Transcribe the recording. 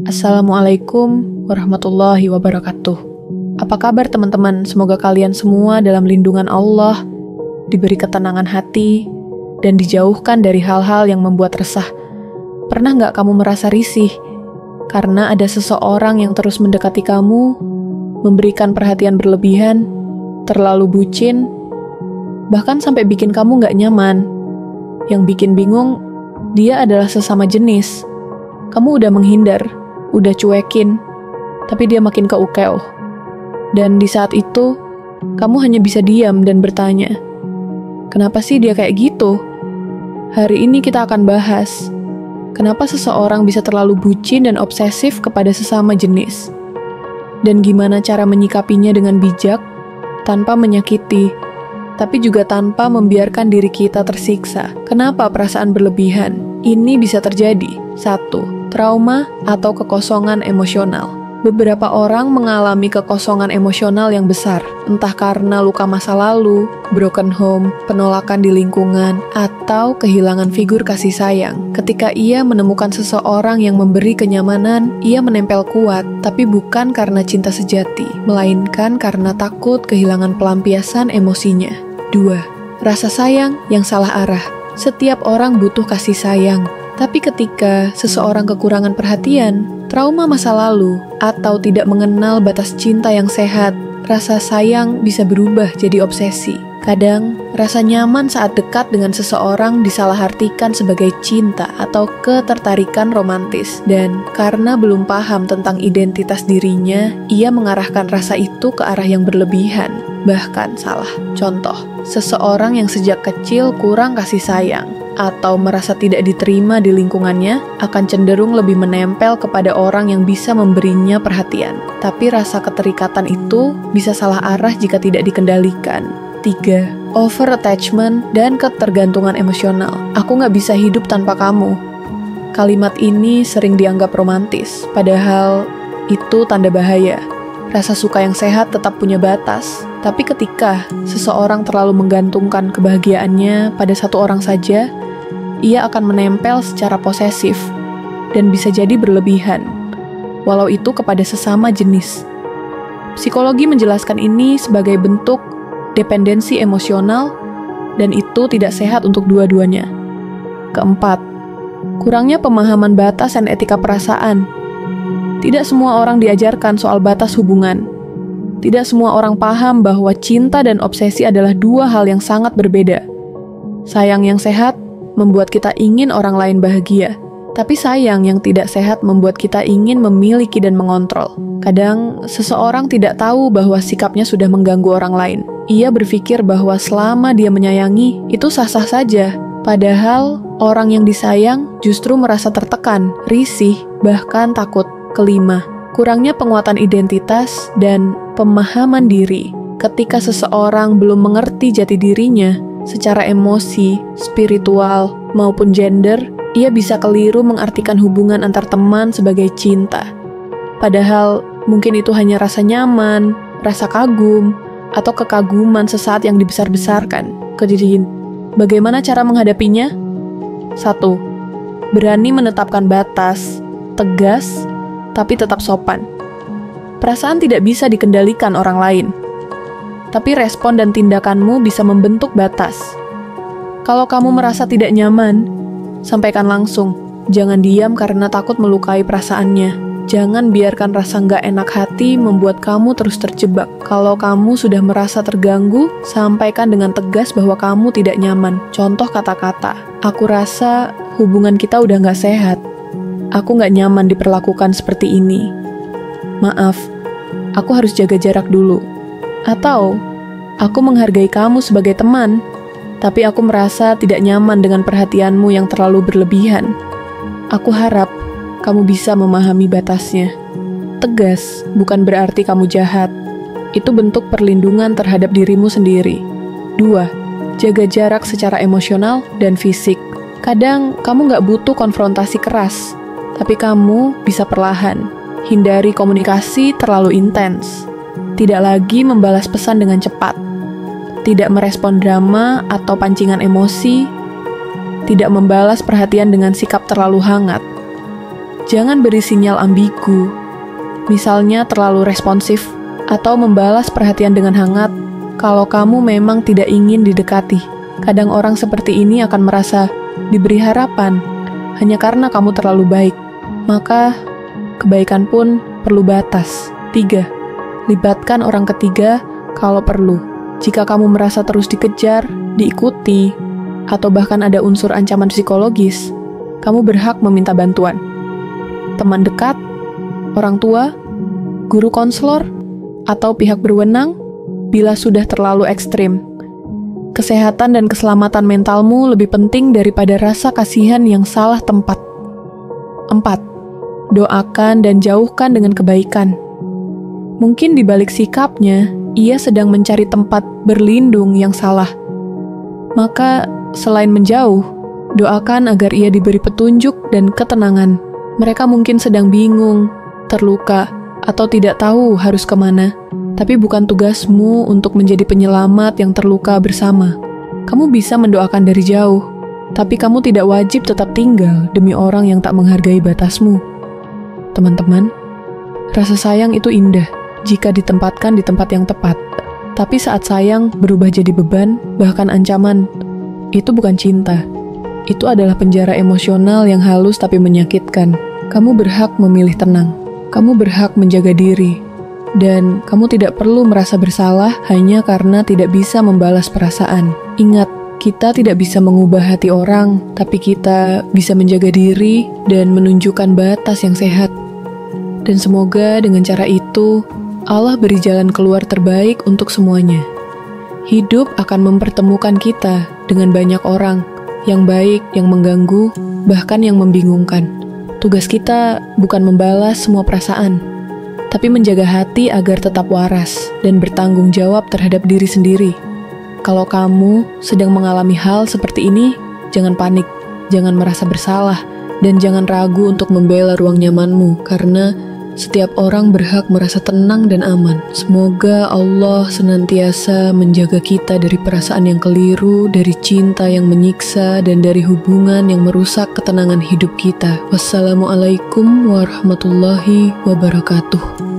Assalamualaikum warahmatullahi wabarakatuh. Apa kabar teman-teman? Semoga kalian semua dalam lindungan Allah, diberi ketenangan hati, dan dijauhkan dari hal-hal yang membuat resah. Pernah nggak kamu merasa risih? Karena ada seseorang yang terus mendekati kamu, memberikan perhatian berlebihan, terlalu bucin, bahkan sampai bikin kamu nggak nyaman. Yang bikin bingung, dia adalah sesama jenis. Kamu udah menghindar, udah cuekin, tapi dia makin keukel. Dan di saat itu, kamu hanya bisa diam dan bertanya, kenapa sih dia kayak gitu? Hari ini kita akan bahas, kenapa seseorang bisa terlalu bucin dan obsesif kepada sesama jenis. Dan gimana cara menyikapinya dengan bijak, tanpa menyakiti, tapi juga tanpa membiarkan diri kita tersiksa. Kenapa perasaan berlebihan ini bisa terjadi? 1. Trauma atau kekosongan emosional. Beberapa orang mengalami kekosongan emosional yang besar, entah karena luka masa lalu, broken home, penolakan di lingkungan, atau kehilangan figur kasih sayang. Ketika ia menemukan seseorang yang memberi kenyamanan, ia menempel kuat, tapi bukan karena cinta sejati, melainkan karena takut kehilangan pelampiasan emosinya. 2. Rasa sayang yang salah arah. Setiap orang butuh kasih sayang, tapi ketika seseorang kekurangan perhatian, trauma masa lalu, atau tidak mengenal batas cinta yang sehat, rasa sayang bisa berubah jadi obsesi. Kadang, rasa nyaman saat dekat dengan seseorang disalahartikan sebagai cinta atau ketertarikan romantis. Dan karena belum paham tentang identitas dirinya, ia mengarahkan rasa itu ke arah yang berlebihan, bahkan salah. Contoh, seseorang yang sejak kecil kurang kasih sayang, atau merasa tidak diterima di lingkungannya, akan cenderung lebih menempel kepada orang yang bisa memberinya perhatian. Tapi rasa keterikatan itu bisa salah arah jika tidak dikendalikan. 3. Over attachment dan ketergantungan emosional. Aku gak bisa hidup tanpa kamu. Kalimat ini sering dianggap romantis, padahal itu tanda bahaya. Rasa suka yang sehat tetap punya batas, tapi ketika seseorang terlalu menggantungkan kebahagiaannya pada satu orang saja, ia akan menempel secara posesif dan bisa jadi berlebihan, walau itu kepada sesama jenis. Psikologi menjelaskan ini sebagai bentuk dependensi emosional, dan itu tidak sehat untuk dua-duanya. 4. Kurangnya pemahaman batas dan etika perasaan. Tidak semua orang diajarkan soal batas hubungan. Tidak semua orang paham bahwa cinta dan obsesi adalah dua hal yang sangat berbeda. Sayang yang sehat membuat kita ingin orang lain bahagia, tapi sayang yang tidak sehat membuat kita ingin memiliki dan mengontrol. Kadang, seseorang tidak tahu bahwa sikapnya sudah mengganggu orang lain. Ia berpikir bahwa selama dia menyayangi, itu sah-sah saja. Padahal, orang yang disayang justru merasa tertekan, risih, bahkan takut. 5. Kurangnya penguatan identitas dan pemahaman diri. Ketika seseorang belum mengerti jati dirinya, secara emosi, spiritual, maupun gender, ia bisa keliru mengartikan hubungan antar teman sebagai cinta. Padahal, mungkin itu hanya rasa nyaman, rasa kagum, atau kekaguman sesaat yang dibesar-besarkan. Bagaimana cara menghadapinya? 1. Berani menetapkan batas, tegas, tapi tetap sopan. Perasaan tidak bisa dikendalikan orang lain, tapi respon dan tindakanmu bisa membentuk batas. Kalau kamu merasa tidak nyaman, sampaikan langsung. Jangan diam karena takut melukai perasaannya. Jangan biarkan rasa nggak enak hati membuat kamu terus terjebak. Kalau kamu sudah merasa terganggu, sampaikan dengan tegas bahwa kamu tidak nyaman. Contoh kata-kata, aku rasa hubungan kita udah nggak sehat. Aku nggak nyaman diperlakukan seperti ini. Maaf, aku harus jaga jarak dulu. Atau, aku menghargai kamu sebagai teman, tapi aku merasa tidak nyaman dengan perhatianmu yang terlalu berlebihan. Aku harap kamu bisa memahami batasnya. Tegas bukan berarti kamu jahat. Itu bentuk perlindungan terhadap dirimu sendiri. 2. Jaga jarak secara emosional dan fisik. Kadang kamu nggak butuh konfrontasi keras, tapi kamu bisa perlahan. Hindari komunikasi terlalu intens. Tidak lagi membalas pesan dengan cepat. Tidak merespon drama atau pancingan emosi. Tidak membalas perhatian dengan sikap terlalu hangat. Jangan beri sinyal ambigu, misalnya terlalu responsif atau membalas perhatian dengan hangat kalau kamu memang tidak ingin didekati. Kadang orang seperti ini akan merasa diberi harapan hanya karena kamu terlalu baik. Maka, kebaikan pun perlu batas. 3. Libatkan orang ketiga kalau perlu. Jika kamu merasa terus dikejar, diikuti, atau bahkan ada unsur ancaman psikologis, kamu berhak meminta bantuan. Teman dekat, orang tua, guru konselor, atau pihak berwenang bila sudah terlalu ekstrim. Kesehatan dan keselamatan mentalmu lebih penting daripada rasa kasihan yang salah tempat. 4. Doakan dan jauhkan dengan kebaikan. Mungkin di balik sikapnya, ia sedang mencari tempat berlindung yang salah. Maka, selain menjauh, doakan agar ia diberi petunjuk dan ketenangan. Mereka mungkin sedang bingung, terluka, atau tidak tahu harus kemana. Tapi bukan tugasmu untuk menjadi penyelamat yang terluka bersama. Kamu bisa mendoakan dari jauh, tapi kamu tidak wajib tetap tinggal demi orang yang tak menghargai batasmu. Teman-teman, rasa sayang itu indah jika ditempatkan di tempat yang tepat. Tapi saat sayang berubah jadi beban, bahkan ancaman, itu bukan cinta. Itu adalah penjara emosional yang halus tapi menyakitkan. Kamu berhak memilih tenang. Kamu berhak menjaga diri. Dan kamu tidak perlu merasa bersalah hanya karena tidak bisa membalas perasaan. Ingat, kita tidak bisa mengubah hati orang, tapi kita bisa menjaga diri dan menunjukkan batas yang sehat. Dan semoga dengan cara itu, Allah beri jalan keluar terbaik untuk semuanya. Hidup akan mempertemukan kita dengan banyak orang, yang baik, yang mengganggu, bahkan yang membingungkan. Tugas kita bukan membalas semua perasaan, tapi menjaga hati agar tetap waras dan bertanggung jawab terhadap diri sendiri. Kalau kamu sedang mengalami hal seperti ini, jangan panik, jangan merasa bersalah, dan jangan ragu untuk membela ruang nyamanmu, karena setiap orang berhak merasa tenang dan aman. Semoga Allah senantiasa menjaga kita dari perasaan yang keliru, dari cinta yang menyiksa, dan dari hubungan yang merusak ketenangan hidup kita. Wassalamualaikum warahmatullahi wabarakatuh.